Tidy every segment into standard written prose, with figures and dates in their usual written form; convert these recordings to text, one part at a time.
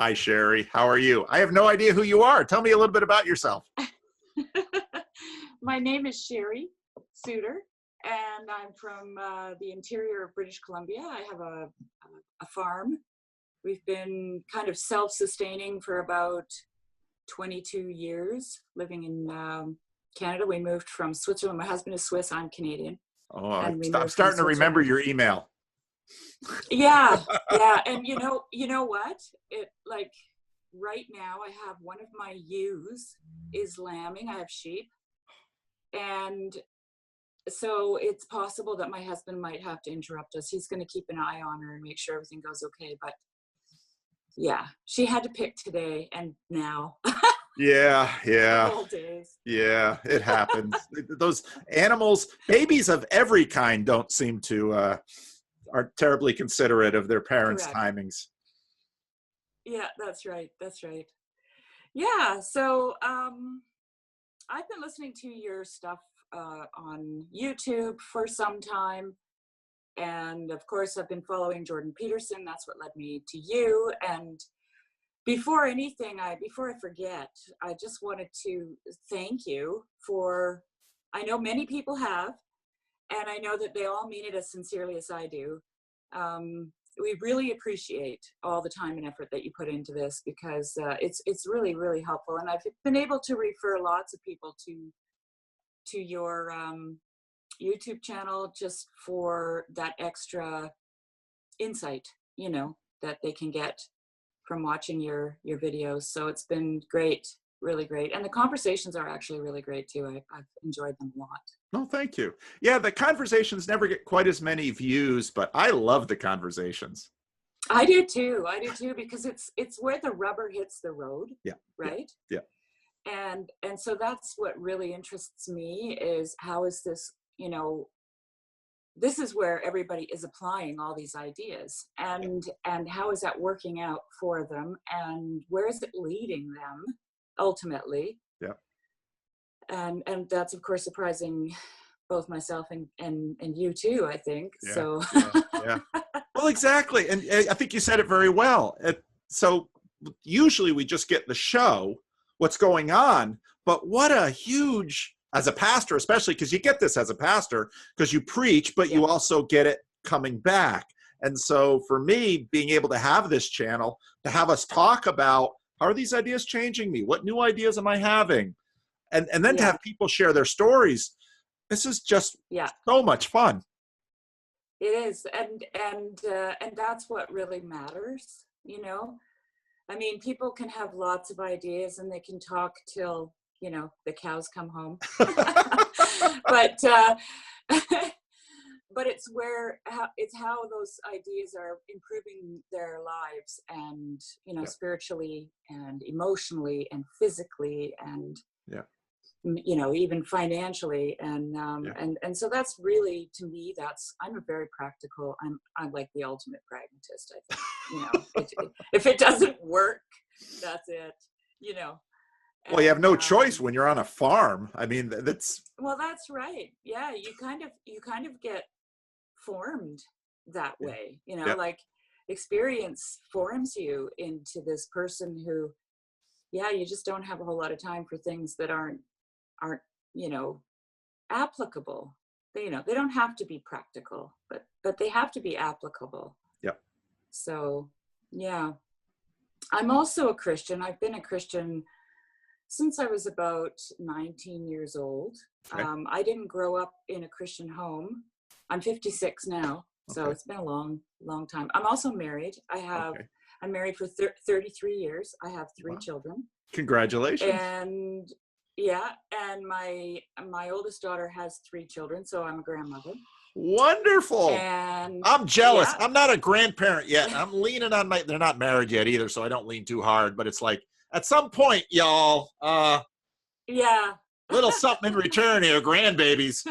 Hi, Shari. How are you? I have no idea who you are. Tell me a little bit about yourself. My name is Shari Suter, and I'm from the interior of British Columbia. I have a farm. We've been kind of self-sustaining for about 22 years, living in Canada. We moved from Switzerland. My husband is Swiss. I'm Canadian. Oh, And we I'm moved from starting to remember Switzerland. your email. Yeah, yeah. And you know what? It like right now I have one of my ewes is lambing. I have sheep. And so it's possible that my husband might have to interrupt us. He's going to keep an eye on her and make sure everything goes okay. But yeah, she had to pick today and now. Yeah, yeah. Old days. Yeah, it happens. Those animals, babies of every kind, don't seem to are terribly considerate of their parents' Correct. timings. Yeah, that's right. That's right. Yeah. So I've been listening to your stuff on YouTube for some time. And of course, I've been following Jordan Peterson. That's what led me to you. And before I forget, I just wanted to thank you for, I know many people have, and I know that they all mean it as sincerely as I do. We really appreciate all the time and effort that you put into this because it's really, really helpful. And I've been able to refer lots of people to your YouTube channel just for that extra insight, that they can get from watching your videos. So it's been great, really great. And the conversations are actually really great too. I've enjoyed them a lot. Oh, thank you. Yeah, the conversations never get quite as many views, but I love the conversations. I do too, because it's where the rubber hits the road. Yeah. Right. Yeah. And so that's what really interests me is how is this, this is where everybody is applying all these ideas and how is that working out for them and where is it leading them ultimately. Yeah. And that's of course surprising both myself and you too, I think. Yeah. So Yeah. Well, exactly. And I think you said it very well. So usually we just get the show, what's going on, but what a huge, as a pastor, especially because you get this as a pastor, because you preach, but you also get it coming back. And so for me, being able to have this channel, to have us talk about how are these ideas changing me? What new ideas am I having? And then to have people share their stories. This is just so much fun. It is. And that's what really matters, I mean, people can have lots of ideas and they can talk till, the cows come home. But it's how those ideas are improving their lives and, spiritually and emotionally and physically and, even financially. And so that's really, to me, I'm a very practical, I'm like the ultimate pragmatist, I think, if it doesn't work, that's it, Well, you have no choice when you're on a farm. I mean, that's. Well, that's right. Yeah. You kind of get formed that way, like experience forms you into this person who, you just don't have a whole lot of time for things that aren't applicable. They don't have to be practical, but they have to be applicable. Yep. So, yeah. I'm also a Christian. I've been a Christian since I was about 19 years old. Okay. I didn't grow up in a Christian home. I'm 56 now, so it's been a long, long time. I'm also married. I'm married for 33 years. I have 3 children. Congratulations. And and my oldest daughter has 3 children, so I'm a grandmother. Wonderful. And I'm jealous. I'm not a grandparent yet. I'm leaning on they're not married yet either, so I don't lean too hard, but it's like at some point, y'all, little something in return here, grandbabies.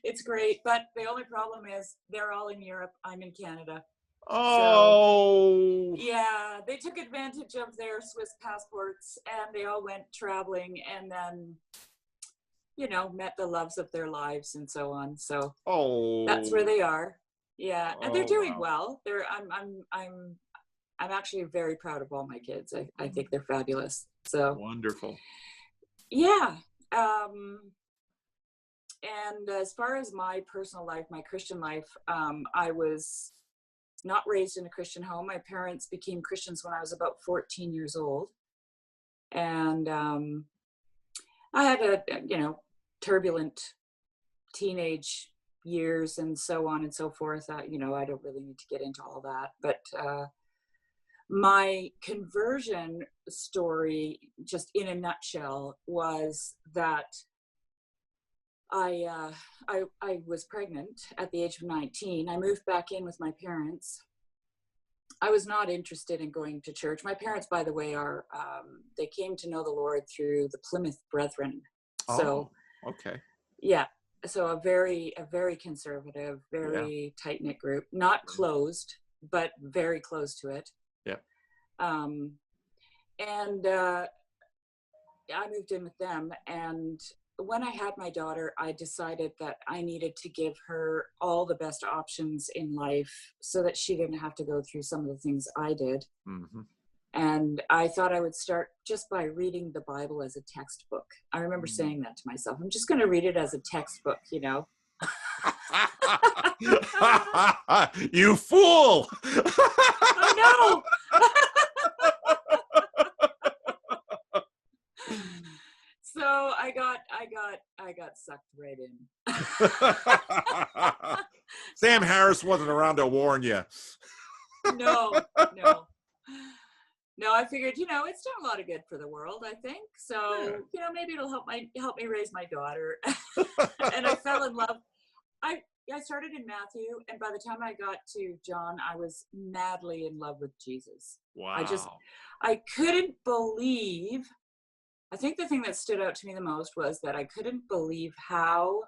It's great, but the only problem is they're all in Europe. I'm in Canada. Oh. So, they took advantage of their Swiss passports and they all went traveling and then, met the loves of their lives and so on. So that's where they are. Yeah, and they're doing well. I'm actually very proud of all my kids. I think they're fabulous. So wonderful. Yeah. And as far as my personal life, my Christian life, I was not raised in a Christian home. My parents became Christians when I was about 14 years old. And I had a, turbulent teenage years and so on and so forth. I don't really need to get into all that. But my conversion story, just in a nutshell, was that I was pregnant at the age of 19. I moved back in with my parents. I was not interested in going to church. My parents, by the way, they came to know the Lord through the Plymouth Brethren. So, okay. Yeah. So a very conservative, very tight-knit group, not closed, but very close to it. Yeah. And I moved in with them, and when I had my daughter, I decided that I needed to give her all the best options in life so that she didn't have to go through some of the things I did. Mm-hmm. And I thought I would start just by reading the Bible as a textbook. I remember saying that to myself. I'm just going to read it as a textbook, You fool! Oh, no! So I got sucked right in. Sam Harris wasn't around to warn you. No. I figured, it's done a lot of good for the world, I think. So, maybe it'll help me raise my daughter. And I fell in love. I started in Matthew, and by the time I got to John, I was madly in love with Jesus. Wow. I couldn't believe. I think the thing that stood out to me the most was that I couldn't believe how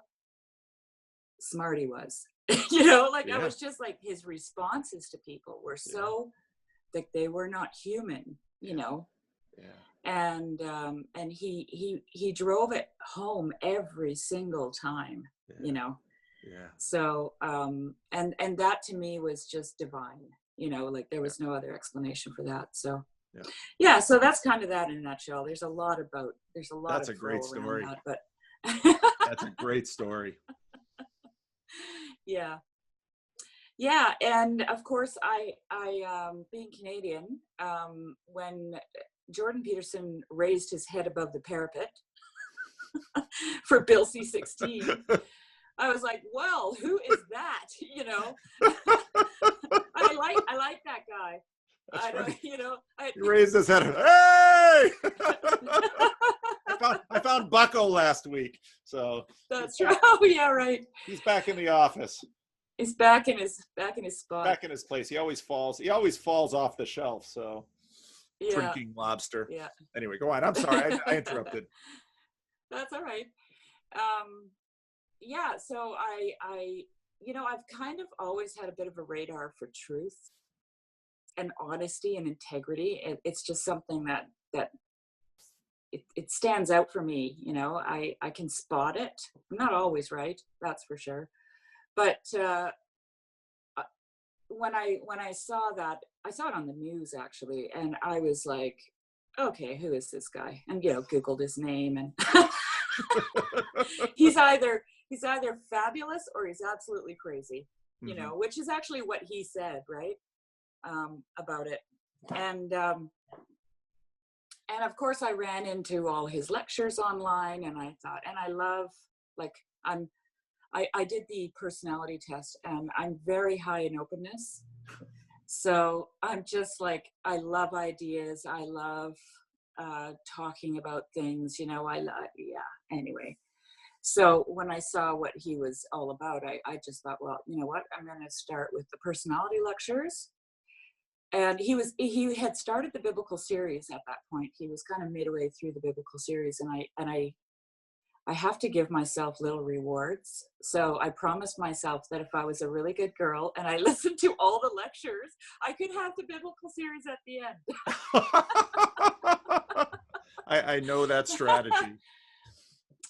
smart he was. I was just like, his responses to people were so like they were not human, Yeah. And he drove it home every single time, Yeah. So and that to me was just divine, there was no other explanation for that. So yeah, so that's kind of that in a nutshell. There's a lot. That's a great story. That, but that's a great story. Yeah, and of course, I being Canadian, when Jordan Peterson raised his head above the parapet for Bill C-16, I was like, well, who is that? I like that guy. He raised his head. Hey! I found Bucko last week, so that's right. Oh yeah, right. He's back in the office. He's back in his spot. Back in his place. He always falls off the shelf. So drinking lobster. Yeah. Anyway, go on. I'm sorry, I interrupted. That's all right. Yeah. So I've kind of always had a bit of a radar for truth and honesty and integrity. It's just something that it stands out for me. I can spot it. I'm not always right, that's for sure. But when I saw that, I saw it on the news actually, and I was like, okay, who is this guy? And Googled his name, and he's either fabulous or he's absolutely crazy, which is actually what he said, right? About it. And of course I ran into all his lectures online, and I thought, and I love, I did the personality test, and I'm very high in openness. So I'm just like, I love ideas. I love talking about things, anyway. So when I saw what he was all about, I just thought, well, you know what, I'm going to start with the personality lectures. And he had started the biblical series at that point. He was kind of midway through the biblical series, and I have to give myself little rewards. So I promised myself that if I was a really good girl and I listened to all the lectures, I could have the biblical series at the end. I know that strategy.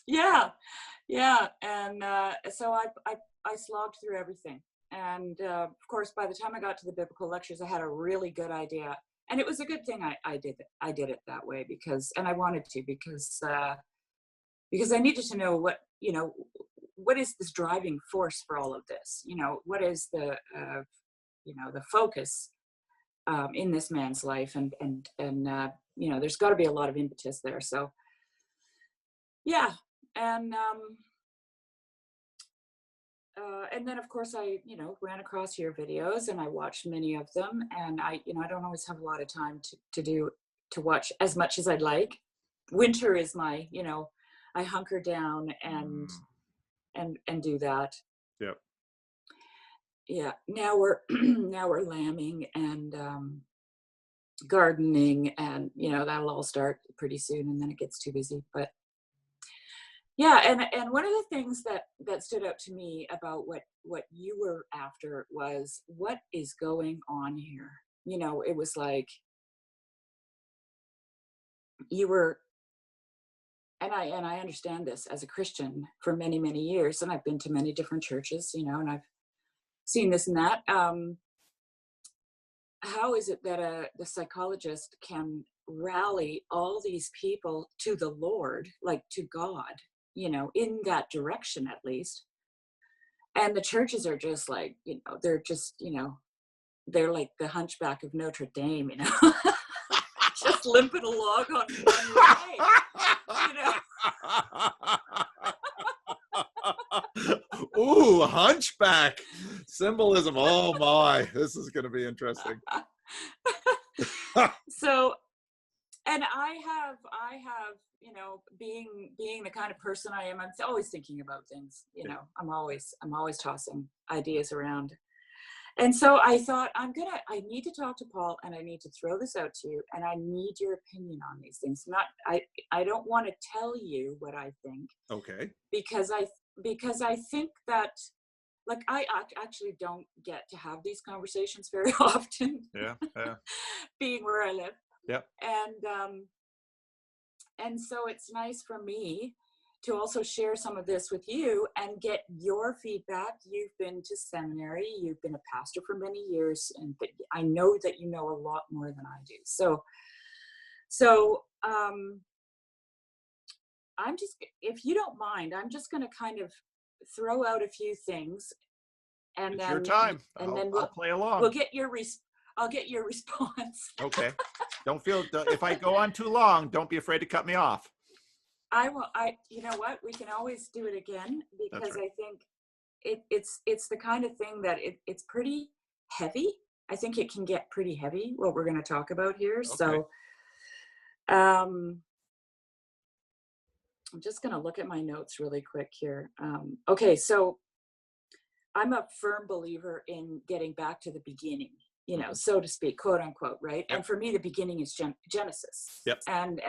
Yeah. And so I slogged through everything. And of course, by the time I got to the biblical lectures, I had a really good idea. And it was a good thing I did it that way, because, and I wanted to, because I needed to know what, what is this driving force for all of this? What is the, the focus in this man's life? And there's got to be a lot of impetus there. So, yeah. And then of course I, ran across your videos and I watched many of them, and I don't always have a lot of time to watch as much as I'd like. Winter is my, I hunker down and do that. Yep. Yeah. Now we're lambing and gardening, and that'll all start pretty soon, and then it gets too busy. But yeah, and one of the things that stood out to me about what you were after was, what is going on here? It was like you were, and I understand this as a Christian for many, many years, and I've been to many different churches, and I've seen this and that. How is it that the psychologist can rally all these people to the Lord, like to God, in that direction at least? And the churches are just like, they're just, they're like the Hunchback of Notre Dame, just limping along on one leg, Ooh, hunchback symbolism. Oh my, this is going to be interesting. So, and I have, being the kind of person I am, I'm always thinking about things, I'm always tossing ideas around. And so I thought, I need to talk to Paul, and I need to throw this out to you, and I need your opinion on these things. I don't want to tell you what I think. Okay. Because I think that, like, I actually don't get to have these conversations very often. Yeah. Being where I live. Yep. And so it's nice for me to also share some of this with you and get your feedback. You've been to seminary, you've been a pastor for many years, and I know that you know a lot more than I do. So I'm just, if you don't mind, I'm just going to kind of throw out a few things, and it's then your time. And I'll we'll play along. We'll get I'll get your response. Okay. If I go on too long, don't be afraid to cut me off. I will. You know what? We can always do it again, because right. I think it's the kind of thing that it's pretty heavy. I think it can get pretty heavy, what we're going to talk about here. Okay. So, I'm just going to look at my notes really quick here. Okay, so I'm a firm believer in getting back to the beginning, so to speak, quote unquote, right? Yep. And for me, the beginning is Genesis. Yep. And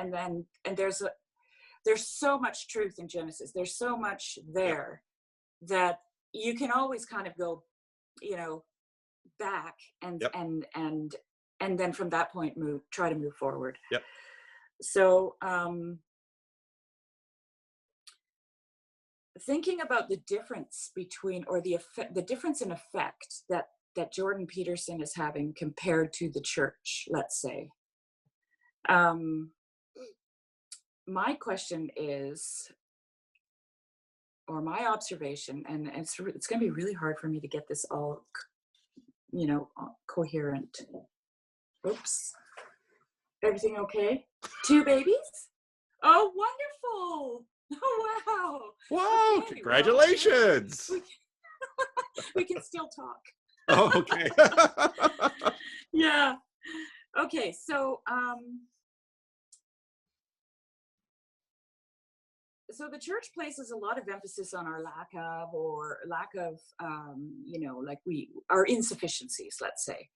there's so much truth in Genesis. There's so much there. Yep. That you can always kind of go, back and yep. and then from that point try to move forward. Yep. So thinking about the difference between, or the difference in effect that Jordan Peterson is having compared to the church, let's say. My question is, or my observation, and it's going to be really hard for me to get this all, coherent. Oops. Everything okay? 2 babies? Oh, wonderful. Oh, wow. Wow. Okay, congratulations. Well, we can still talk. Oh, okay. Yeah. Okay. So, so the church places a lot of emphasis on our lack of, like our insufficiencies, let's say,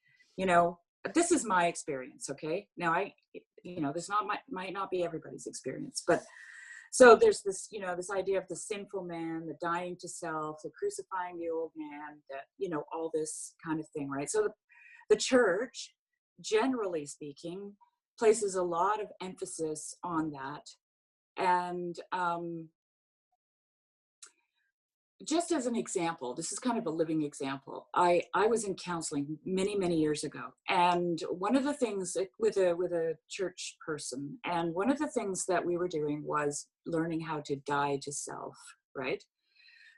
this is my experience. Okay. Now this might not be everybody's experience, but so there's this, this idea of the sinful man, the dying to self, the crucifying the old man, all this kind of thing, right? So the church, generally speaking, places a lot of emphasis on that. And just as an example, this is kind of a living example. I was in counseling many, many years ago. And one of the things with a church person, and one of the things that we were doing was learning how to die to self, right?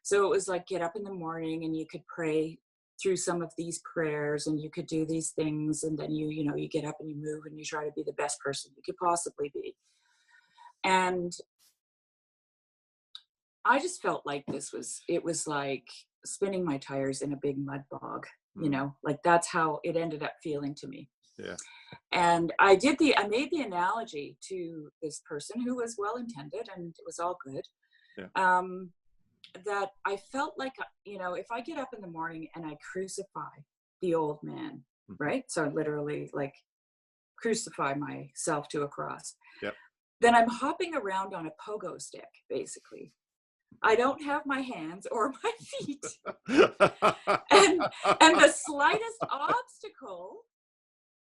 So it was like, get up in the morning and you could pray through some of these prayers, and you could do these things. And then you get up and you move and you try to be the best person you could possibly be. And I just felt like it was like spinning my tires in a big mud bog, like that's how it ended up feeling to me. Yeah. And I made the analogy to this person who was well-intended and it was all good. Yeah. That I felt like, if I get up in the morning and I crucify the old man, right? So literally like crucify myself to a cross. Yep. Then I'm hopping around on a pogo stick, basically. I don't have my hands or my feet. and the slightest obstacle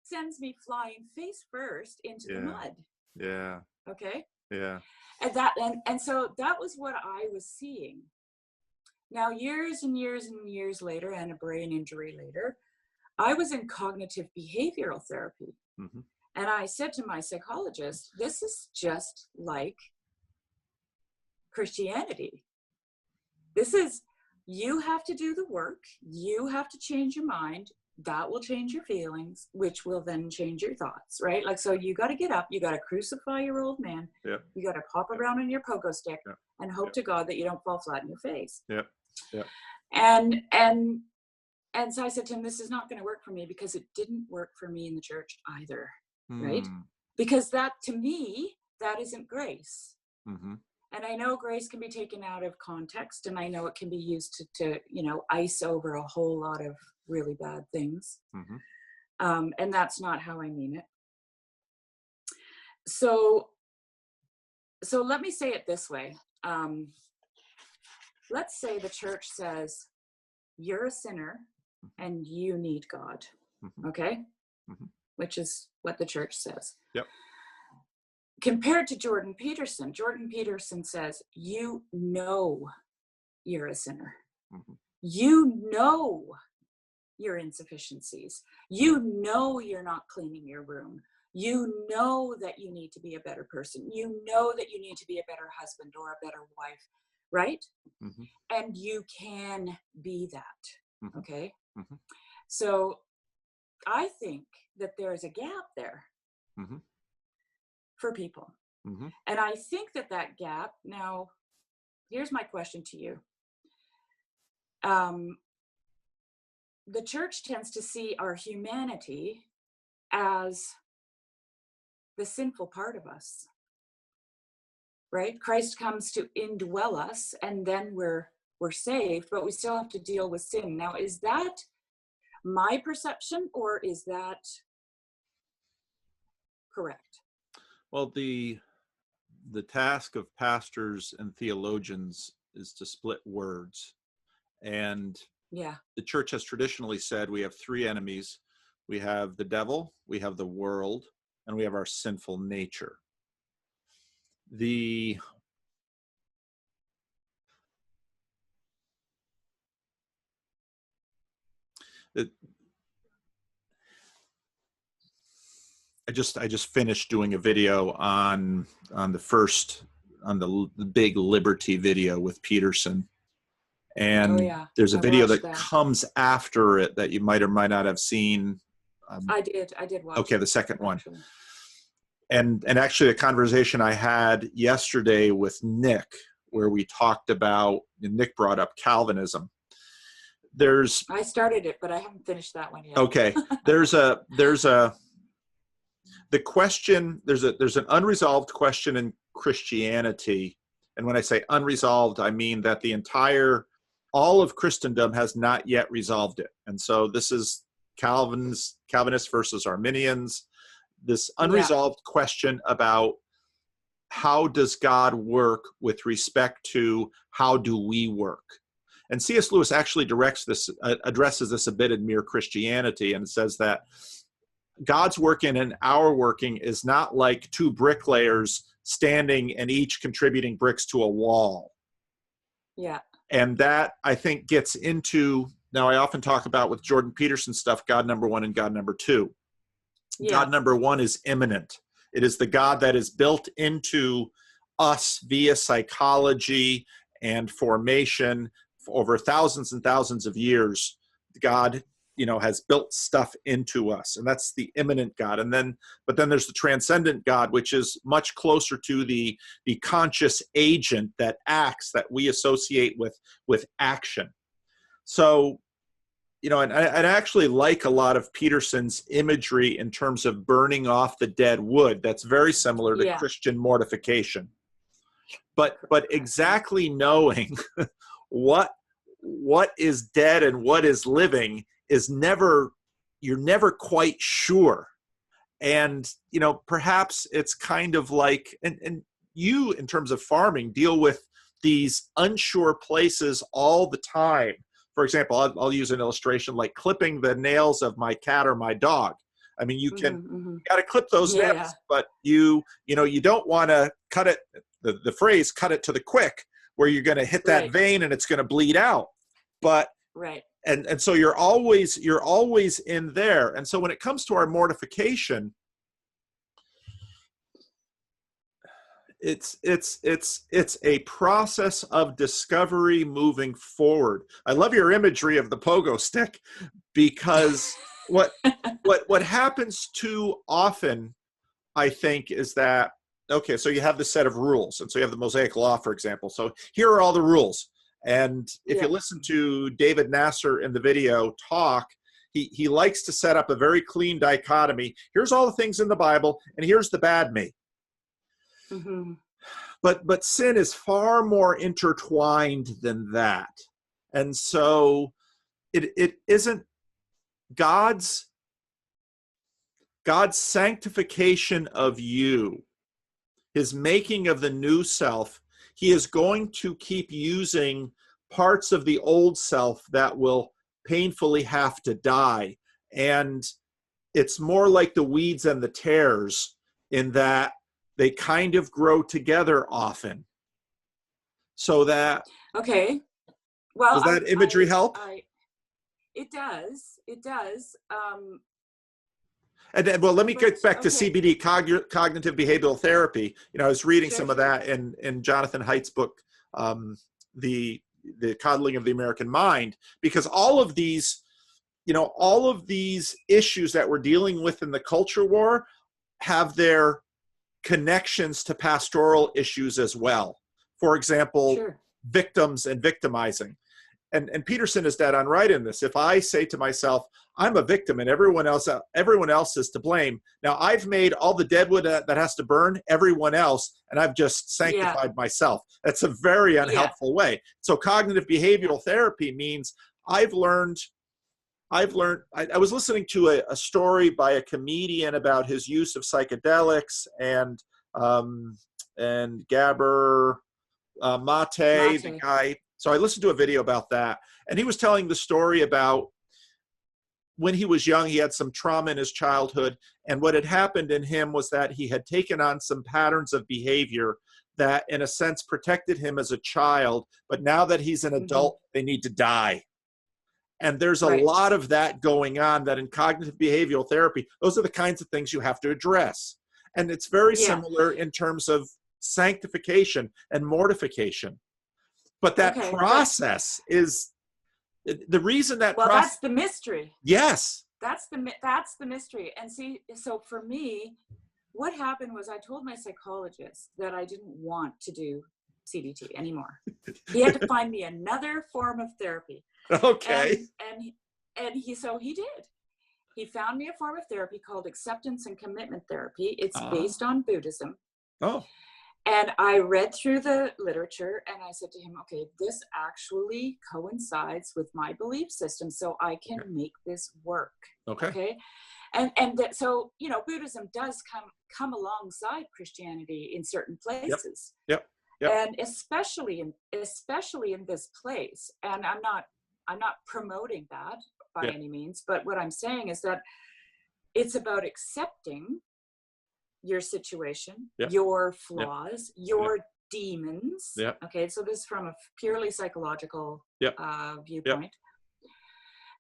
sends me flying face first into the mud. Yeah. Okay. Yeah. And so that was what I was seeing. Now, years and years and years later, and a brain injury later, I was in cognitive behavioral therapy. Mm-hmm. And I said to my psychologist, this is just like Christianity. This is, you have to do the work. You have to change your mind. That will change your feelings, which will then change your thoughts, right? Like, so you got to get up. You got to crucify your old man. Yep. You got to pop around on your pogo stick and hope to God that you don't fall flat in your face. Yep. Yep. And so I said to him, this is not going to work for me, because it didn't work for me in the church either, right? Because that, to me, that isn't grace. Mm-hmm. And I know grace can be taken out of context, and I know it can be used to ice over a whole lot of really bad things. Mm-hmm. And that's not how I mean it. So let me say it this way. Let's say the church says, you're a sinner and you need God. Mm-hmm. Okay? Mm-hmm. Which is what the church says. Yep. Compared to Jordan Peterson says, you know you're a sinner. Mm-hmm. You know your insufficiencies. You know you're not cleaning your room. You know that you need to be a better person. You know that you need to be a better husband or a better wife, right? Mm-hmm. And you can be that, mm-hmm. Okay? Mm-hmm. So I think that there's a gap there. Mm-hmm. For people. Mm-hmm. And I think that gap, now, here's my question to you. The church tends to see our humanity as the sinful part of us, right? Christ comes to indwell us, and then we're saved, but we still have to deal with sin. Now, is that my perception, or is that correct? Well, the task of pastors and theologians is to split words. And the church has traditionally said we have three enemies. We have the devil, we have the world, and we have our sinful nature. I just finished doing a video on the big liberty video with Peterson. And there's a video that comes after it that you might or might not have seen. I did watch. Okay, the second one. And actually a conversation I had yesterday with Nick, where we talked about, Nick brought up Calvinism. I started it, but I haven't finished that one yet. Okay. There's an unresolved question in Christianity. And when I say unresolved, I mean that all of Christendom has not yet resolved it. And so this is Calvinists versus Arminians, this unresolved question about how does God work with respect to how do we work? And C.S. Lewis actually addresses this a bit in Mere Christianity, and says that God's working and our working is not like two bricklayers standing and each contributing bricks to a wall. Yeah. And that, I think, gets into, now I often talk about with Jordan Peterson stuff, God number one and God number two. Yeah. God number one is immanent. It is the God that is built into us via psychology and formation over thousands and thousands of years. God, has built stuff into us, and that's the immanent God. But then there's the transcendent God, which is much closer to the conscious agent that acts, that we associate with action. So, and I actually like a lot of Peterson's imagery in terms of burning off the dead wood. That's very similar to Christian mortification. But exactly knowing what is dead and what is living is you're never quite sure. And, perhaps it's kind of like, and you, in terms of farming, deal with these unsure places all the time. For example, I'll use an illustration like clipping the nails of my cat or my dog. I mean, you got to clip those nails, but you don't want to cut it. The phrase "cut it to the quick," where you're going to hit that vein and it's going to bleed out. But and so you're always in there. And so when it comes to our mortification, it's a process of discovery moving forward. I love your imagery of the pogo stick, because what happens too often, I think, is that, okay, so you have this set of rules, and so you have the Mosaic Law, for example. So here are all the rules. And if you listen to David Nasser in the video talk, he likes to set up a very clean dichotomy. Here's all the things in the Bible, and here's the bad me. Mm-hmm. But sin is far more intertwined than that. And so it isn't God's sanctification of you, his making of the new self. He is going to keep using parts of the old self that will painfully have to die. And it's more like the weeds and the tares, in that they kind of grow together often. So that... Okay. Well, does that imagery help? It does. And well, let me get back to CBD, cognitive behavioral therapy. I was reading some of that in Jonathan Haidt's book, the Coddling of the American Mind, because all of these issues that we're dealing with in the culture war have their connections to pastoral issues as well. For example, victims and victimizing. And Peterson is dead on right in this. If I say to myself, I'm a victim and everyone else is to blame. Now I've made all the deadwood that has to burn everyone else, and I've just sanctified myself. That's a very unhelpful way. So cognitive behavioral therapy means I was listening to a story by a comedian about his use of psychedelics, and Gabor Mate, the guy. So I listened to a video about that, and he was telling the story about when he was young, he had some trauma in his childhood, and what had happened in him was that he had taken on some patterns of behavior that, in a sense, protected him as a child, but now that he's an adult, they need to die. And there's a lot of that going on, that in cognitive behavioral therapy, those are the kinds of things you have to address. And it's very similar in terms of sanctification and mortification. But that process is the reason that that's the mystery. Yes. That's the mystery. And see, so for me, what happened was I told my psychologist that I didn't want to do CBT anymore. He had to find me another form of therapy. Okay. And he did. He found me a form of therapy called acceptance and commitment therapy. It's based on Buddhism. Oh. And I read through the literature, and I said to him, okay, this actually coincides with my belief system, so I can make this work. Okay. So, Buddhism does come alongside Christianity in certain places. Yep. And especially in this place. And I'm not promoting that by any means, but what I'm saying is that it's about accepting your situation, your flaws, your demons. Yep. Okay, so this is from a purely psychological Yep. viewpoint.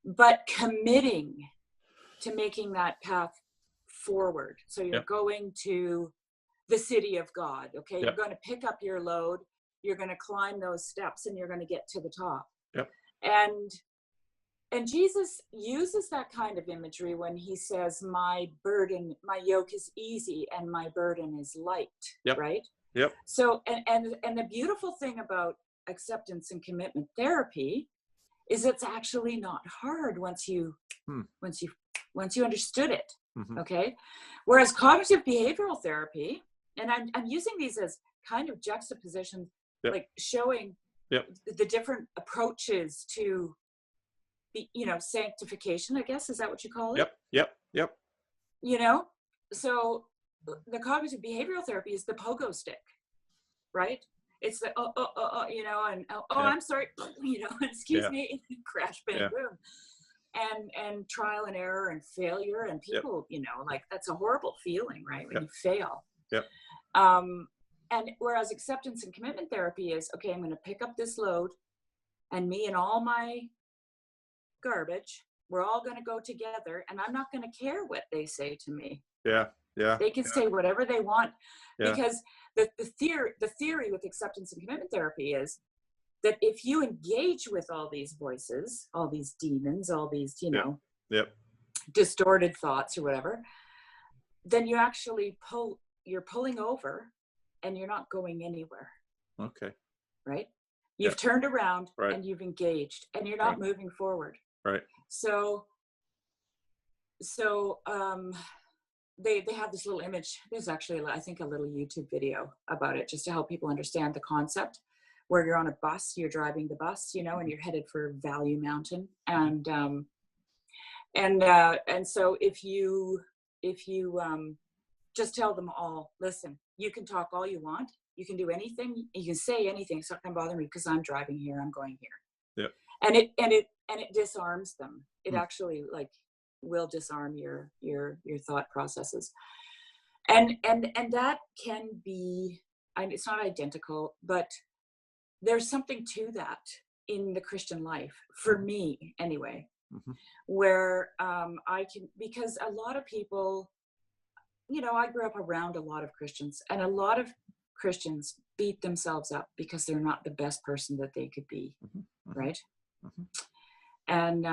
But committing to making that path forward. So you're going to the city of God, okay? You're going to pick up your load, you're going to climb those steps, and you're going to get to the top. Yep. And Jesus uses that kind of imagery when he says, my yoke is easy and my burden is light, right? Yep. So, and the beautiful thing about acceptance and commitment therapy is it's actually not hard once you understood it. Mm-hmm. Okay. Whereas cognitive behavioral therapy, and I'm using these as kind of juxtapositions, like showing the different approaches to the, sanctification, I guess, is that what you call it? Yep. So the cognitive behavioral therapy is the pogo stick, right? It's the I'm sorry, excuse me, crash, bang, boom, and trial and error and failure, and people, like that's a horrible feeling, right? When you fail. And whereas acceptance and commitment therapy is, okay, I'm going to pick up this load, and me and all my garbage, we're all going to go together, and I'm not going to care what they say to me. They can say whatever they want, because the theory with acceptance and commitment therapy is that if you engage with all these voices, all these demons, all these, distorted thoughts or whatever, then you actually you're pulling over and you're not going anywhere. Okay. Right? You've turned around and you've engaged and you're not moving forward. Right. So they have this little image. There's actually, I think, a little YouTube video about it, just to help people understand the concept, where you're on a bus, you're driving the bus, and you're headed for Value Mountain. And so if you just tell them all, listen, you can talk all you want, you can do anything, you can say anything, it's not going to bother me because I'm driving here, I'm going here. And it disarms them. It actually will disarm your thought processes, and that can be, it's not identical, but there's something to that in the Christian life, for me anyway, where I can, because a lot of people, I grew up around a lot of Christians, and a lot of Christians beat themselves up because they're not the best person that they could be, right? And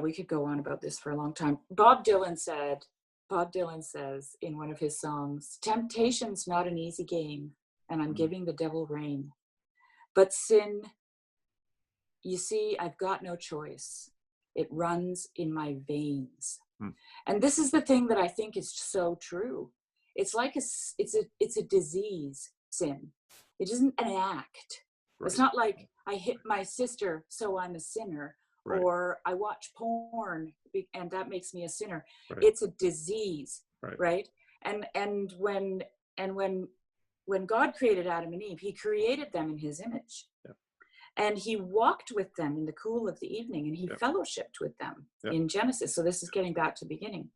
we could go on about this for a long time. Bob Dylan says in one of his songs, temptation's not an easy game, and I'm giving the devil rein. But sin, you see, I've got no choice. It runs in my veins. And this is the thing that I think is so true. It's like it's a disease, sin. It isn't an act. It's not like I hit my sister, so I'm a sinner. Or I watch porn and that makes me a sinner. It's a disease, right? And when God created Adam and Eve, he created them in his image. And he walked with them in the cool of the evening, and he fellowshiped with them in Genesis. So this is getting back to the beginning.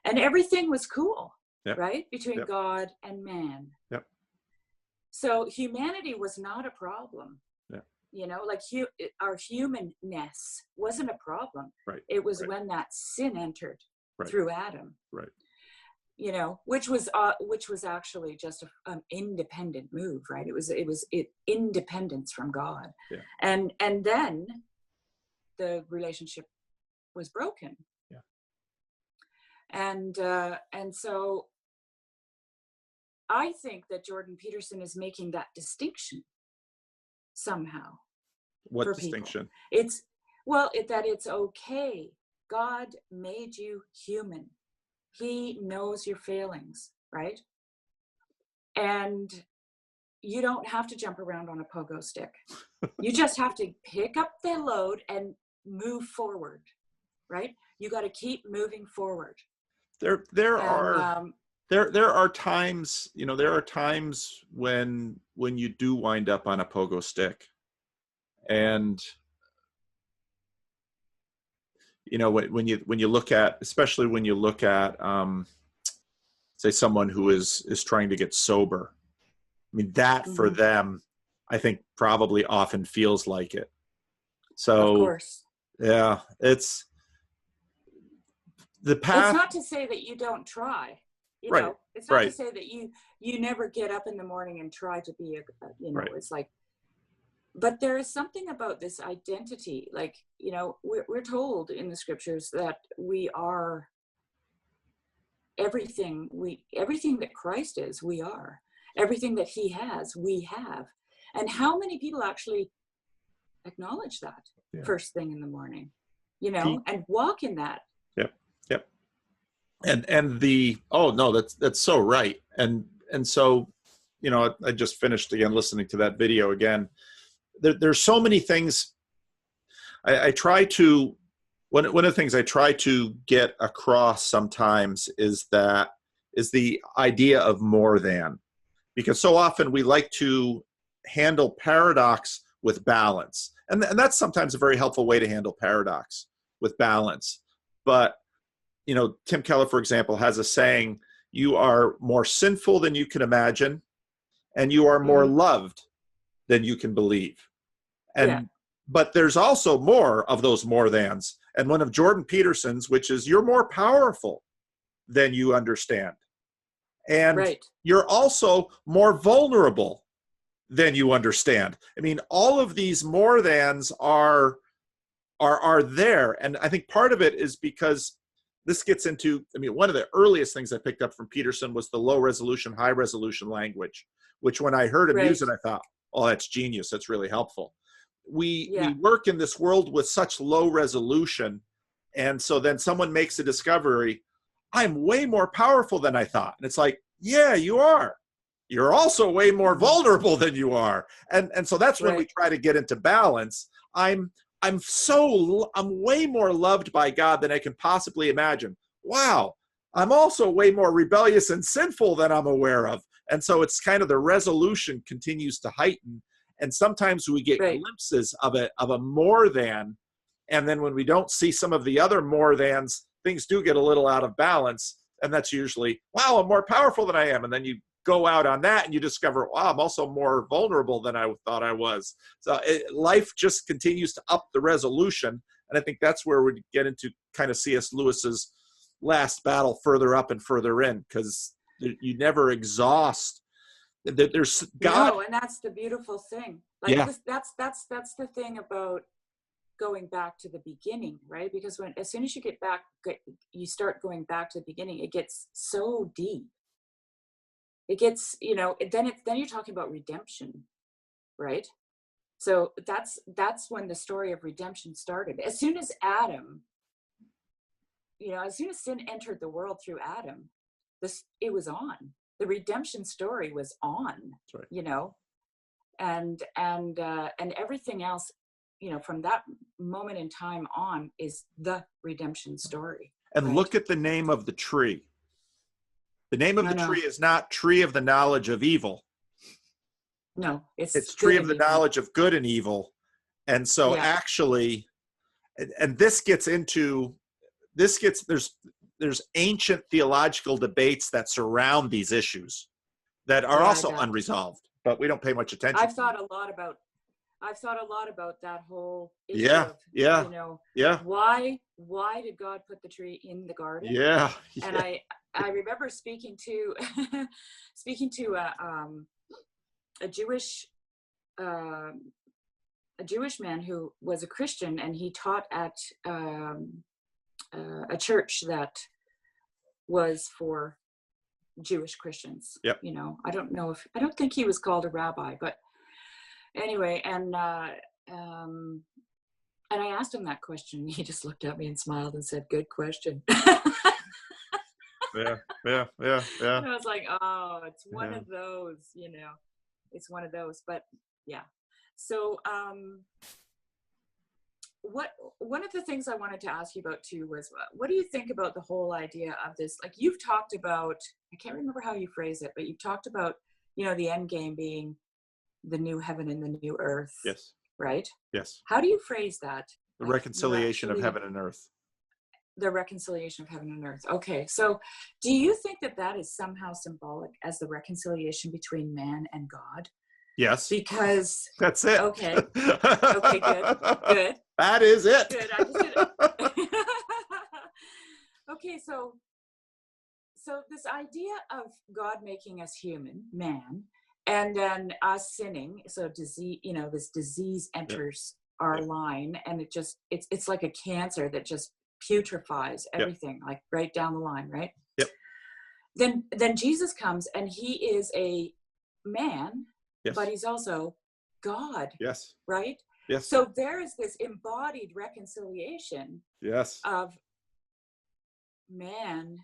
And everything was cool, right? Between God and man. So humanity was not a problem. Our humanness wasn't a problem. It was when that sin entered through Adam. Which was actually just an independent move, right? It was independence from God, and then the relationship was broken. And so I think that Jordan Peterson is making that distinction somehow. What distinction? People. That it's okay. God made you human. He knows your failings, right? And you don't have to jump around on a pogo stick. You just have to pick up the load and move forward, right? You got to keep moving forward. There are times, there are times when you do wind up on a pogo stick, and when you look at, especially when you look at say someone who is trying to get sober. I mean, that for Mhm. them, I think probably often feels like it. Of So course. yeah, it's the It's path. not to say that you don't try, you Right, know, it's not to right, say that you never get up in the morning and try to be you know, right. it's like, but there is something about this identity, like, you know, we're told in the scriptures that we are everything that Christ is, we are. Everything that he has, we have. And how many people actually acknowledge that Yeah. first thing in the morning, you He, know, and walk in that? yep, yep. And the oh no, that's so right. And so, you know, I just finished again listening to that video again. There's so many things I try to one of the things I try to get across sometimes is the idea of more than, because so often we like to handle paradox with balance, and that's sometimes a very helpful way to handle paradox, with balance. But you know, Tim Keller, for example, has a saying: "You are more sinful than you can imagine, and you are more Hmm. loved than you can believe." Yeah. And but there's also more of those more thans. And one of Jordan Peterson's, which is you're more powerful than you understand. And Right. you're also more vulnerable than you understand. I mean, all of these more thans are there. And I think part of it is because this gets into, I mean, one of the earliest things I picked up from Peterson was the low resolution, high resolution language, which when I heard him use Right. it, I thought, oh, that's genius. That's really helpful. We Yeah. work in this world with such low resolution. And so then someone makes a discovery, I'm way more powerful than I thought. And it's like, yeah, you are. You're also way more Hmm. vulnerable than you are. And so that's when we Right. try to get into balance. I'm way more loved by God than I can possibly imagine. Wow. I'm also way more rebellious and sinful than I'm aware of. And so it's kind of the resolution continues to heighten. And sometimes we get Right. glimpses of a more than. And then when we don't see some of the other more thans, things do get a little out of balance. And that's usually, wow, I'm more powerful than I am. And then you go out on that and you discover, wow, I'm also more vulnerable than I thought I was. So life just continues to up the resolution. And I think that's where we get into kind of C.S. Lewis's last battle further up and further in, because you never exhaust. There's God. No, and that's the beautiful thing. Like Yeah, this, that's the thing about going back to the beginning, right? Because as soon as you you start going back to the beginning, it gets so deep. It gets, you know, then you're talking about redemption, right? So that's when the story of redemption started. As soon as Adam, you know, as soon as sin entered the world through Adam, it was on. The redemption story was on, that's right. you know, and everything else, you know, from that moment in time on is the redemption story, And right? look at the name of the tree. The name of I the know. tree is not tree of the knowledge of evil. No, it's It's tree good of and the evil. knowledge of good and evil. And so Yeah. actually, and this gets into, there's ancient theological debates that surround these issues that are Yeah, I also bet. unresolved, but we don't pay much attention I've to them. thought a lot about I've thought a lot about that whole issue Yeah, of, yeah, you know, yeah, why did God put the tree in the garden? yeah, And yeah, I remember speaking to speaking to a Jewish um, a Jewish man who was a Christian, and he taught at a church that was for Jewish Christians. yep. You know, I don't think he was called a rabbi, but anyway, um, and I asked him that question. He just looked at me and smiled and said, "Good question." Yeah, yeah, yeah, yeah, And I was like, "Oh, it's one yeah. of those, you know, it's one of those." But yeah, so what one of the things I wanted to ask you about too was, what do you think about the whole idea of this? Like you've talked about, I can't remember how you phrase it, but you've talked about, you know, the end game being the new heaven and the new earth, Yes, right? yes. How do you phrase that? The Like you reconciliation of actually, heaven and earth. The reconciliation of heaven and earth. Okay, so do you think that that is somehow symbolic as the reconciliation between man and God? Yes. Because That's it. okay, okay, good. That is it. Good. I just did. Okay, so this idea of God making us human, man, and then us sinning, so disease, this disease enters our line, and it's like a cancer that just putrefies everything, like right down the line, right? Yep. Then Jesus comes, and he is a man, Yes. but he's also God. Yes. Right? Yes. So there is this embodied reconciliation of man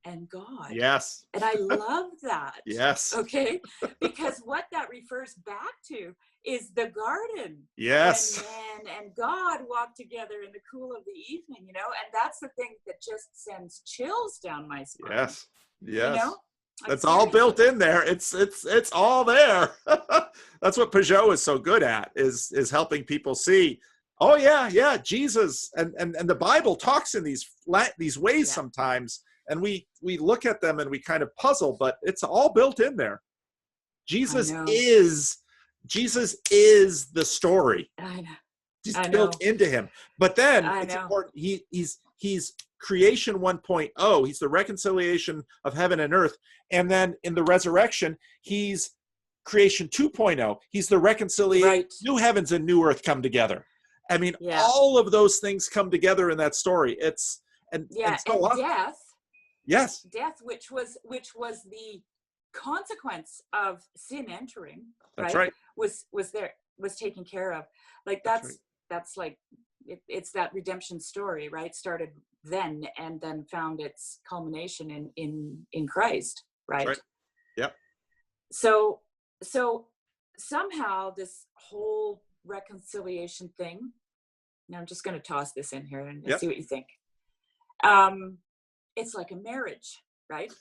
and God. Yes. And I love that. Yes. Okay? Because what that refers back to is the garden. Yes. When man and God walk together in the cool of the evening, and that's the thing that just sends chills down my spine. Yes. Yes. Like, that's all built in there. It's all there. That's what Peugeot is so good at, is helping people see, oh yeah, Jesus and the Bible talks in these ways sometimes, and we look at them and we kind of puzzle, but it's all built in there. Jesus is the story. I know. It's built into him. But then it's important. He's creation 1.0. He's the reconciliation of heaven and earth. And then in the resurrection, he's creation 2.0. He's the reconciliation. Right. New heavens and new earth come together. I mean, all of those things come together in that story. And death. Yes. Death, which was the consequence of sin entering. That's right. Was taken care of. Like that's like it's that redemption story, right? Started then and then found its culmination in Christ, right? That's right. Yep. So somehow this whole reconciliation thing. Now I'm just going to toss this in here and see what you think. It's like a marriage, right?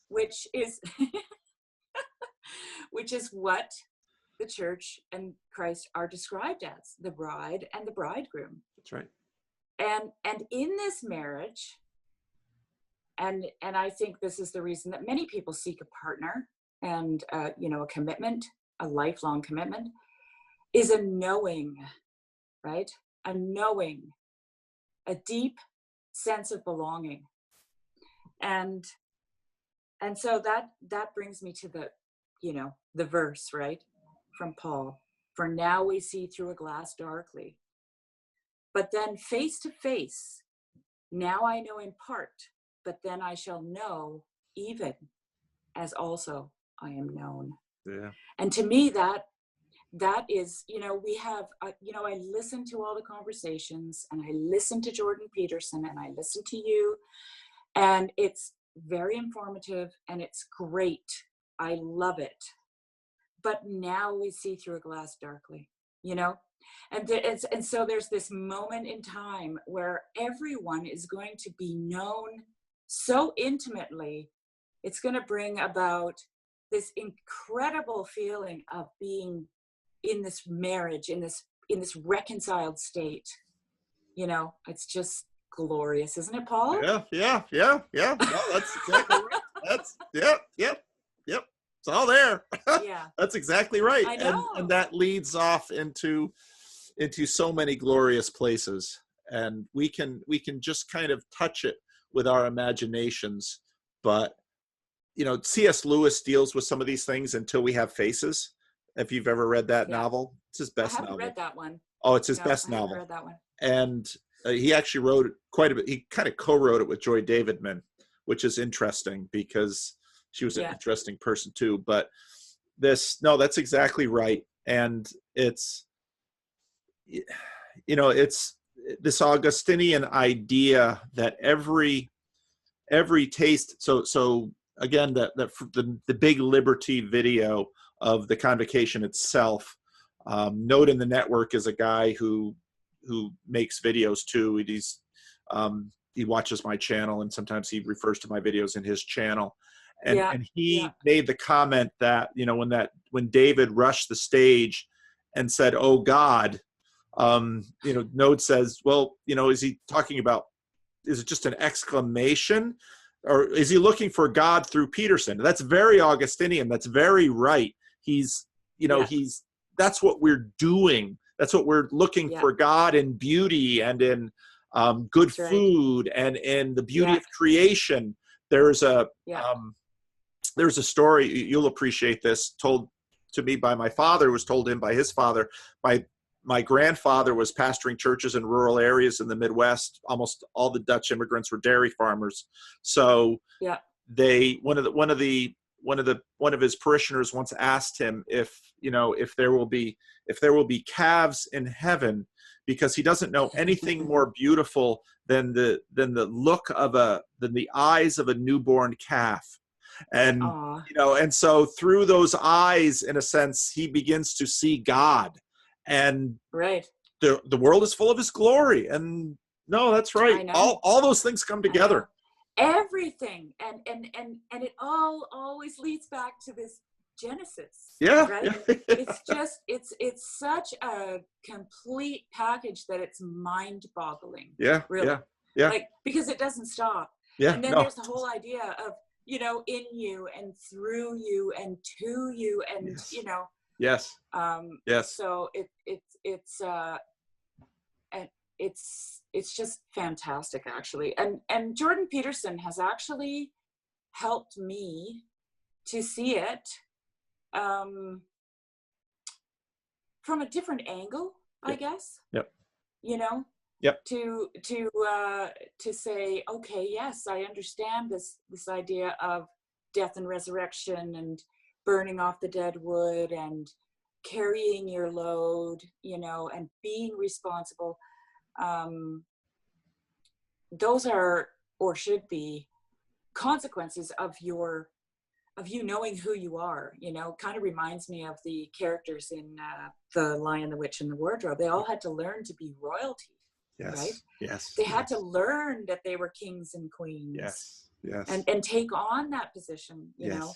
Which is what the church and Christ are described as, the bride and the bridegroom. That's right. And in this marriage, and I think this is the reason that many people seek a partner and a commitment, a lifelong commitment, is a knowing, right? A knowing, a deep sense of belonging. And so that brings me to the verse, right? From Paul, for now we see through a glass darkly, but then face to face. Now I know in part, but then I shall know even as also I am known. Yeah. And to me, that is, we have, I listen to all the conversations, and I listen to Jordan Peterson, and I listen to you, and it's very informative and it's great. I love it. But now we see through a glass darkly, and so there's this moment in time where everyone is going to be known so intimately. It's going to bring about this incredible feeling of being in this marriage, in this reconciled state. It's just glorious, isn't it, Paul? Yeah. No, that's exactly right. Yep. It's all there. Yeah. That's exactly right. I know. And that leads off into so many glorious places. And we can just kind of touch it with our imaginations. But, C.S. Lewis deals with some of these things Until We Have Faces. If you've ever read that novel, it's his best novel. I haven't read that one. Oh, it's his best novel. I haven't read that one. And he actually wrote quite a bit. He kind of co-wrote it with Joy Davidman, which is interesting because she was an interesting person too. But that's exactly right. And it's this Augustinian idea that every taste. So again, the Big Liberty video of the convocation itself. Note in the Network is a guy who makes videos too. He watches my channel, and sometimes he refers to my videos in his channel. And he made the comment that, when David rushed the stage and said, "Oh God," Node says, well, is he talking about is it just an exclamation, or is he looking for God through Peterson? That's very Augustinian. That's very right. He's, that's what we're doing. That's what we're looking for, God in beauty and in good food and in the beauty of creation. There's a story, you'll appreciate this, told to me by my father, was told him by his father. My grandfather was pastoring churches in rural areas in the Midwest. Almost all the Dutch immigrants were dairy farmers. So one of his parishioners once asked him if there will be calves in heaven, because he doesn't know anything more beautiful than the eyes of a newborn calf. And and so through those eyes, in a sense, he begins to see God, and the world is full of his glory. And no, that's right. All those things come together. Everything, and it all always leads back to this Genesis. It's such a complete package that it's mind-boggling. Really. Like, because it doesn't stop. And then there's the whole idea of, in you and through you and to you, and so it's just fantastic, actually. And Jordan Peterson has actually helped me to see it from a different angle, I guess. To say, okay, yes, I understand this idea of death and resurrection and burning off the dead wood and carrying your load, and being responsible. Those are, or should be, consequences of you knowing who you are. Kind of reminds me of the characters in The Lion, the Witch, and the Wardrobe. They all had to learn to be royalty. Right? They had to learn that they were kings and queens. And take on that position, know.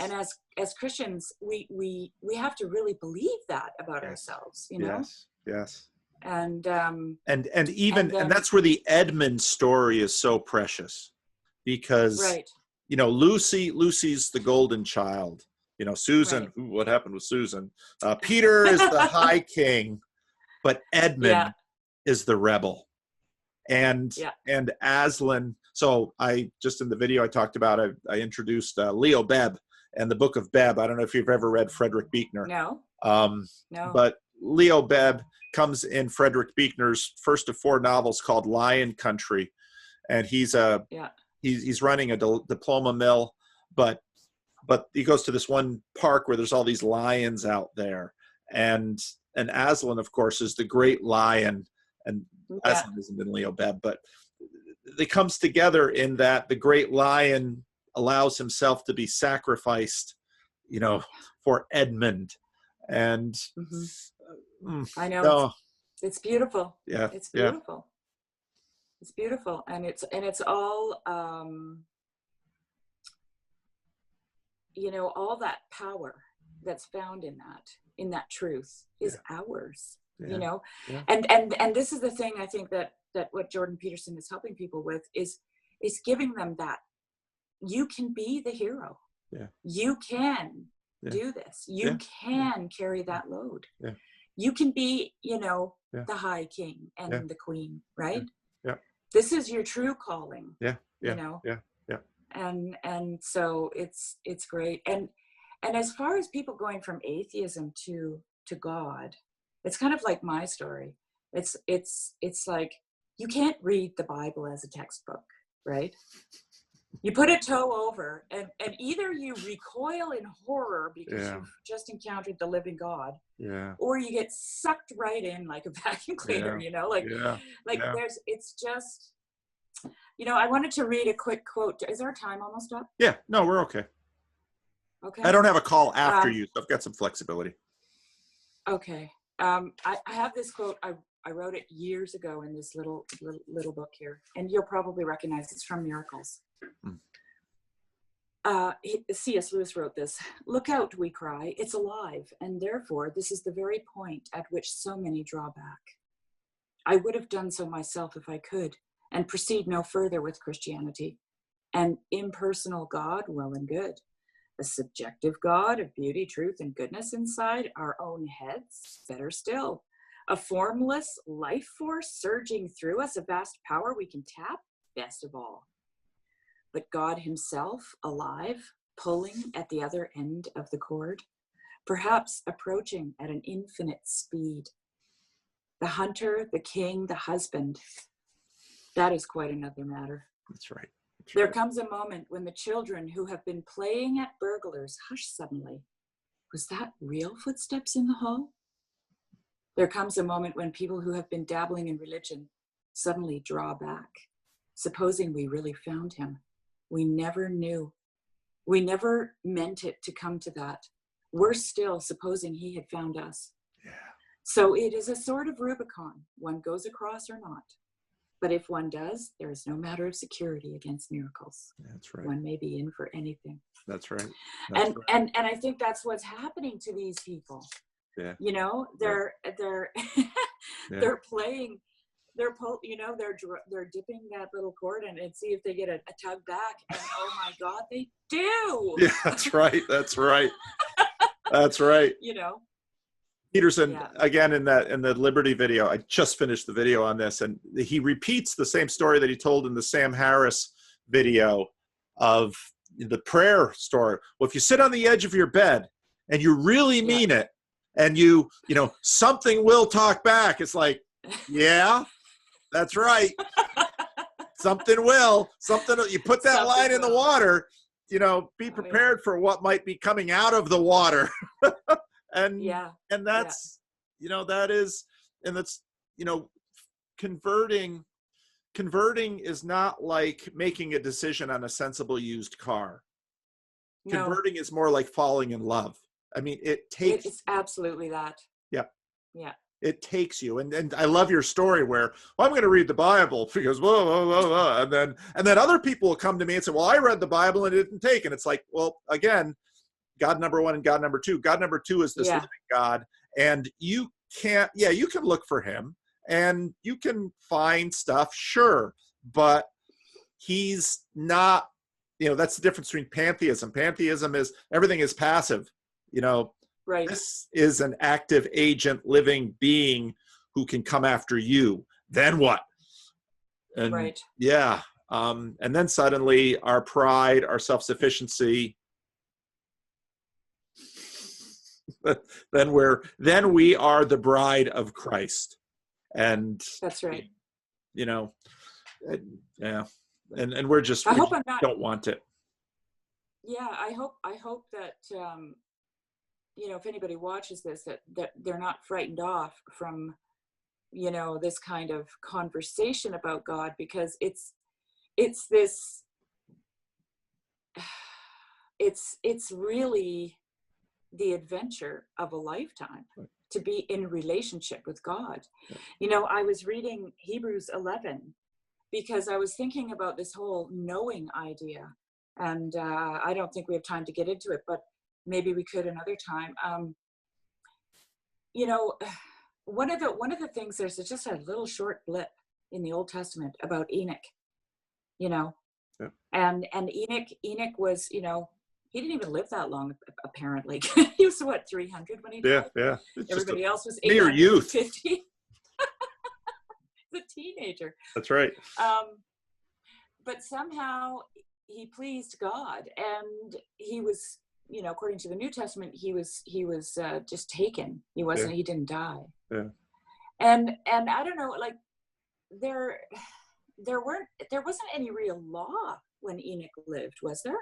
And as Christians, we have to really believe that about ourselves, And that's where the Edmund story is so precious, because Lucy's the golden child. Susan, what happened with Susan? Peter is the high king, but Edmund is the rebel. And Aslan. So I just, in the video I talked about, I introduced Leo Bebb and the Book of Bebb. I don't know if you've ever read Frederick Buechner. No. But Leo Bebb comes in Frederick Buechner's first of 4 novels called Lion Country, and he's running a diploma mill, but he goes to this one park where there's all these lions out there, and Aslan, of course, is the great lion, and Aslan isn't in Leo Bebb, but it comes together in that the great lion allows himself to be sacrificed, for Edmund. And I know. It's beautiful. Yeah. It's beautiful. It's beautiful. And it's all, all that power that's found in that truth is ours, and this is the thing, I think, that what Jordan Peterson is helping people with is giving them that you can be the hero. You can do this. You can carry that load. You can be, the high king and the queen, right? This is your true calling. And so it's great. And as far as people going from atheism to God, it's kind of like my story. It's like, you can't read the Bible as a textbook, right? You put a toe over, and either you recoil in horror because you've just encountered the living God, or you get sucked right in like a vacuum cleaner, it's just, I wanted to read a quick quote. Is our time almost up? Yeah, no, we're okay. Okay. I don't have a call after you, so I've got some flexibility. Okay. I have this quote. I wrote it years ago in this little book here, and you'll probably recognize it's from Miracles. C.S. Lewis wrote this: "Look out, we cry, it's alive, and therefore this is the very point at which so many draw back. I would have done so myself if I could, and proceed no further with Christianity. An impersonal God, well and good. A subjective God of beauty, truth, and goodness inside our own heads, better still. A formless life force surging through us, a vast power we can tap, best of all. But God himself, alive, pulling at the other end of the cord, perhaps approaching at an infinite speed. The hunter, the king, the husband, that is quite another matter. That's right. There comes a moment when the children who have been playing at burglars hush suddenly. Was that real footsteps in the hall? There comes a moment when people who have been dabbling in religion suddenly draw back, supposing we really found him. We never knew. We never meant it to come to that. Worse still, supposing he had found us. Yeah. So it is a sort of Rubicon, one goes across or not. But if one does, there is no matter of security against miracles. That's right. One may be in for anything. That's right. And I think that's what's happening to these people. Yeah. You know, they're they're playing, they're dipping that little cord and see if they get a tug back. And oh my God, they do. Yeah, that's right. That's right. That's right. You know. Peterson, again, in the Liberty video, I just finished the video on this, and he repeats the same story that he told in the Sam Harris video of the prayer story. Well, if you sit on the edge of your bed and you really mean it, and you know, something will talk back. It's like, yeah, that's right. Something will. You put that line in the water, you know, be prepared for what might be coming out of the water. And that's, you know, that's, you know, converting is not like making a decision on a sensible used car. No. Converting is more like falling in love. I mean, it's absolutely that. Yeah. Yeah. It takes you. And I love your story where, well, I'm going to read the Bible because whoa, whoa, whoa, whoa. And then other people will come to me and say, well, I read the Bible and it didn't take. And it's like, well, again, God number one and God number two. God number two is this living God. And you can't, you can look for him and you can find stuff, sure. But he's not, you know, that's the difference between pantheism. Pantheism is everything is passive, you know. Right. This is an active agent, living being who can come after you. Then what? And and then suddenly our pride, our self-sufficiency, then we are the bride of Christ. And that's right. You know, and we're just, don't want it. Yeah, I hope that you know, if anybody watches this, that they're not frightened off from, you know, this kind of conversation about God, because it's really the adventure of a lifetime to be in relationship with God. You know, I was reading Hebrews 11 because I was thinking about this whole knowing idea, and I don't think we have time to get into it, but maybe we could another time. You know, one of the things, there's just a little short blip in the Old Testament about Enoch, you know, and Enoch was, you know, he didn't even live that long, apparently. He was what, 300 when he died? Yeah. Everybody else was mere youth. 50. He's a teenager. That's right. But somehow he pleased God, and he was, you know, according to the New Testament, he was just taken. He wasn't. He didn't die. Yeah. And I don't know, like there wasn't any real law when Enoch lived, was there?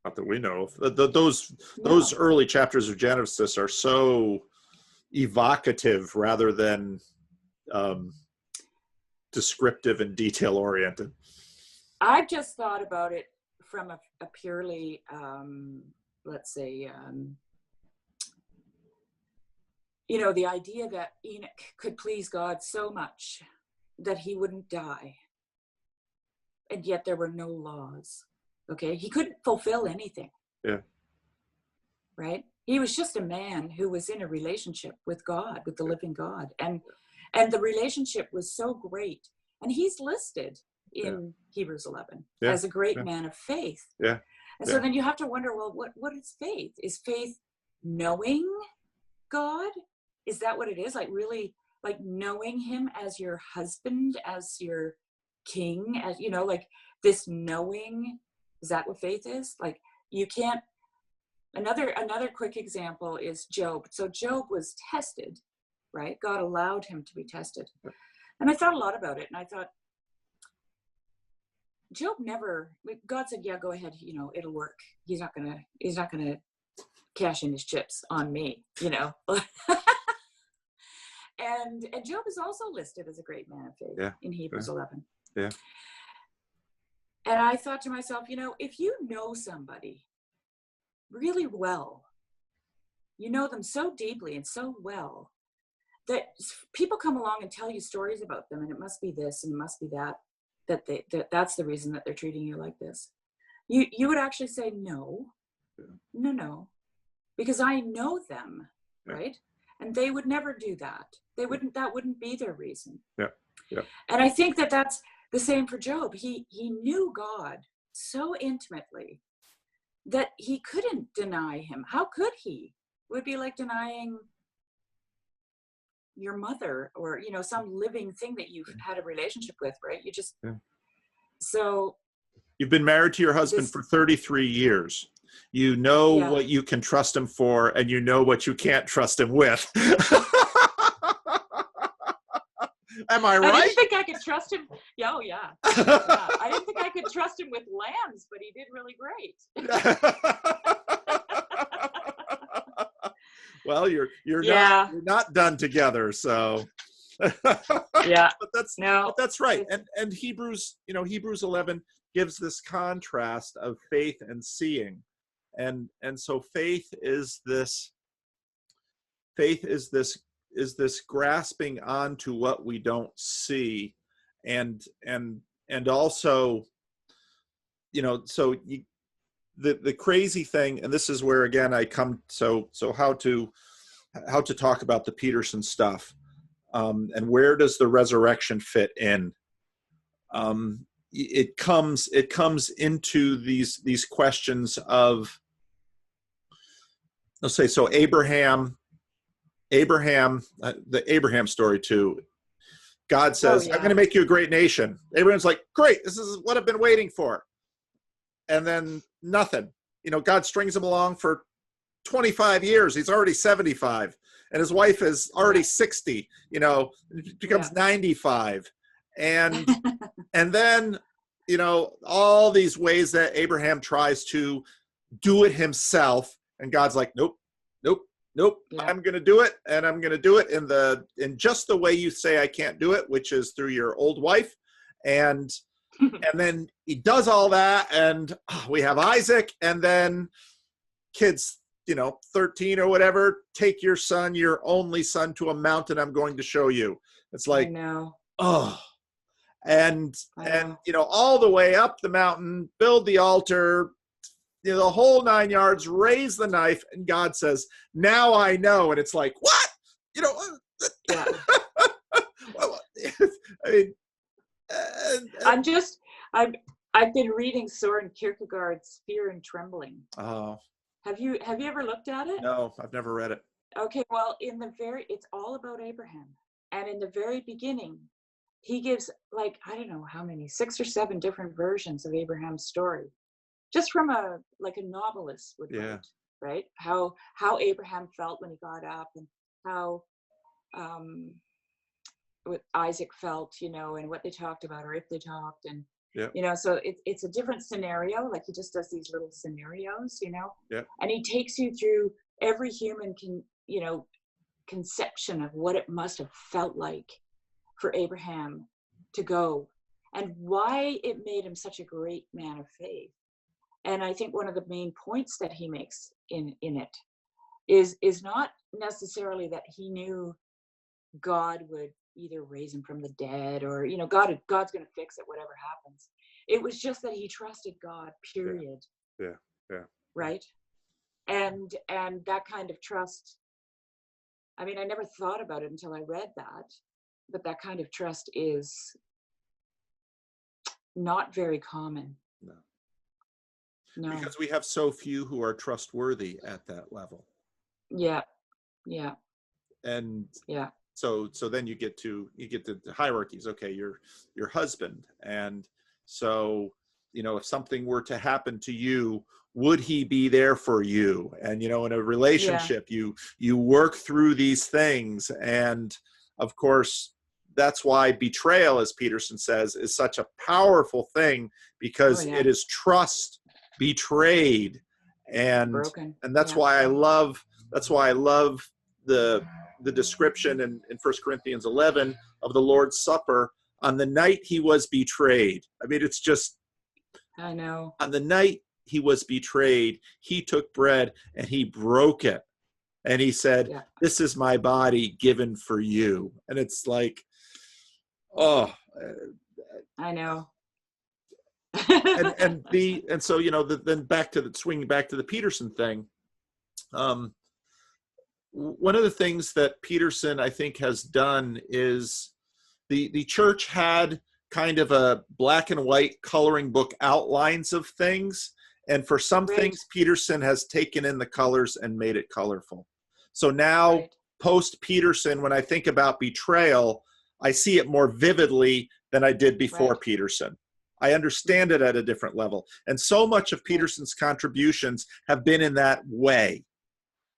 Not that we know of. Those early chapters of Genesis are so evocative rather than descriptive and detail oriented. I've just thought about it from a purely, let's say, you know, the idea that Enoch could please God so much that he wouldn't die, and yet there were no laws. Okay, he couldn't fulfill anything. Yeah. Right? He was just a man who was in a relationship with God, with the living God, and the relationship was so great And he's listed Yeah. in Hebrews 11 Yeah. as a great Yeah. man of faith. Yeah. And so then you have to wonder, well, what is faith? Is faith knowing God? Is that what it is? Like really like knowing him as your husband, as your king, as you know, like this knowing, is that what faith is? Like you can't. Another quick example is Job. So Job was tested, right? God allowed him to be tested. And I thought a lot about it, and I thought, Job never, God said, yeah, go ahead, you know, it'll work. He's not gonna cash in his chips on me, you know. and Job is also listed as a great man of faith in Hebrews 11. Yeah. And I thought to myself, you know, if you know somebody really well, you know them so deeply and so well that people come along and tell you stories about them, and it must be this and it must be that, that's the reason that they're treating you like this. You would actually say no, because I know them, right? And they would never do that. That wouldn't be their reason. Yeah. And I think that that's the same for Job. He knew God so intimately that he couldn't deny him. How could he? It would be like denying your mother or, you know, some living thing that you've had a relationship with, right? You just, so. You've been married to your husband for 33 years. You know what you can trust him for, and you know what you can't trust him with. Am I right? I didn't think I could trust him. Yeah, I didn't think I could trust him with lambs, but he did really great. Well, you're not done together, so. Yeah. But that's right. And Hebrews 11 gives this contrast of faith and seeing. And so faith is this grasping onto what we don't see, and also, you know, so the crazy thing, and this is where again I come, so how to talk about the Peterson stuff, and where does the resurrection fit in? It comes into these questions of, let's say, so Abraham, the Abraham story too. God says, I'm going to make you a great nation. Abraham's like, great, this is what I've been waiting for. And then nothing. You know, God strings him along for 25 years. He's already 75. And his wife is already 60, you know, becomes 95. And and then, you know, all these ways that Abraham tries to do it himself. And God's like, nope. I'm going to do it. And I'm going to do it in just the way you say I can't do it, which is through your old wife. And then he does all that. And we have Isaac, and then kids, you know, 13 or whatever, take your son, your only son, to a mountain I'm going to show you. It's like, and you know, all the way up the mountain, build the altar, you know, the whole 9 yards, raise the knife, and God says, now I know. And it's like, what? You know, I mean, I've been reading Soren Kierkegaard's Fear and Trembling. Oh. Have you ever looked at it? No, I've never read it. Okay, well, it's all about Abraham. And in the very beginning, he gives, like, I don't know how many, 6 or 7 different versions of Abraham's story. Just from a novelist would write, right? How Abraham felt when he got up, and how what Isaac felt, you know, and what they talked about, or if they talked, and you know, so it's a different scenario. Like he just does these little scenarios, you know, and he takes you through every human conception of what it must have felt like for Abraham to go, and why it made him such a great man of faith. And I think one of the main points that he makes in it is not necessarily that he knew God would either raise him from the dead, or, you know, God's going to fix it, whatever happens. It was just that he trusted God, period. Yeah. Right. And that kind of trust, I mean, I never thought about it until I read that, but that kind of trust is not very common. No. No. Because we have so few who are trustworthy at that level. Yeah. Yeah. And Yeah. so then you get to the hierarchies. Okay, your husband, and so if something were to happen to you, would he be there for you? And in a relationship, you work through these things, and of course that's why betrayal, as Peterson says, is such a powerful thing, because it is trust betrayed, and broken. And that's why I love the description in 1 Corinthians 11 of the Lord's Supper on the night he was betrayed. I mean, it's just, I know. on the night he was betrayed, he took bread and he broke it. And he said, this is my body given for you. And it's like, oh. I know. and so, then swinging back to the Peterson thing. One of the things that Peterson, I think, has done is the church had kind of a black and white coloring book outlines of things. And for some things, Peterson has taken in the colors and made it colorful. So now, post Peterson, when I think about betrayal, I see it more vividly than I did before Peterson. I understand it at a different level. And so much of Peterson's contributions have been in that way,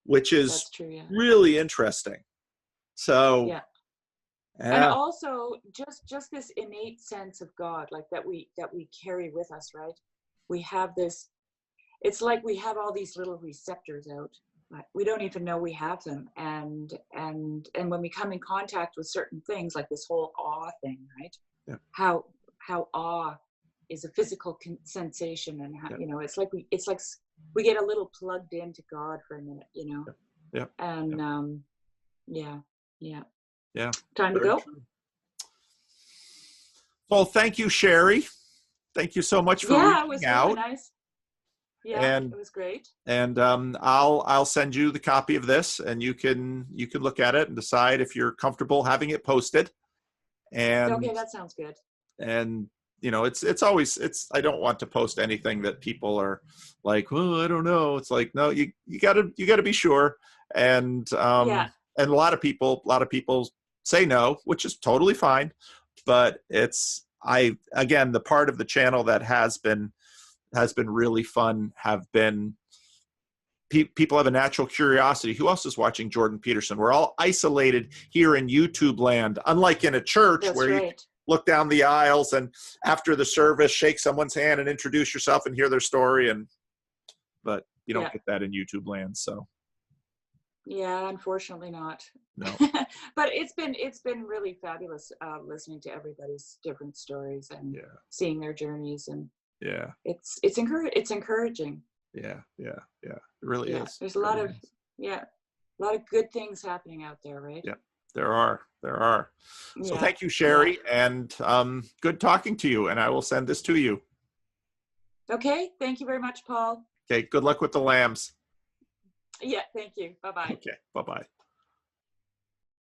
which is really interesting. So, and also just this innate sense of God, like that we carry with us, right? We have this. It's like we have all these little receptors out. We don't even know we have them, and when we come in contact with certain things, like this whole awe thing, right? Yeah. How awe is a physical sensation, and how, it's like we get a little plugged into God for a minute, Yeah. And yeah. Time to go. True. Well, thank you, Shari. Thank you so much for reaching out. Really nice. Yeah, it was great. And I'll send you the copy of this, and you can look at it and decide if you're comfortable having it posted. And okay, that sounds good. And it's always I don't want to post anything that people are like, oh, I don't know. It's like, no, you gotta be sure. And and a lot of people say no, which is totally fine. But again, the part of the channel that has been really fun have been people have a natural curiosity. Who else is watching Jordan Peterson? We're all isolated here in YouTube land, unlike in a church. That's where you look down the aisles and after the service, shake someone's hand and introduce yourself and hear their story. But you don't get that in YouTube land. So. Yeah, unfortunately not. No. But it's been really fabulous listening to everybody's different stories and seeing their journeys, and it's encouraging. Yeah. It really is. There's a lot of good things happening out there, right? Yeah, there are. So thank you, Shari, and good talking to you. And I will send this to you. Okay, thank you very much, Paul. Okay, good luck with the lambs. Yeah, thank you. Bye-bye. Okay, bye-bye.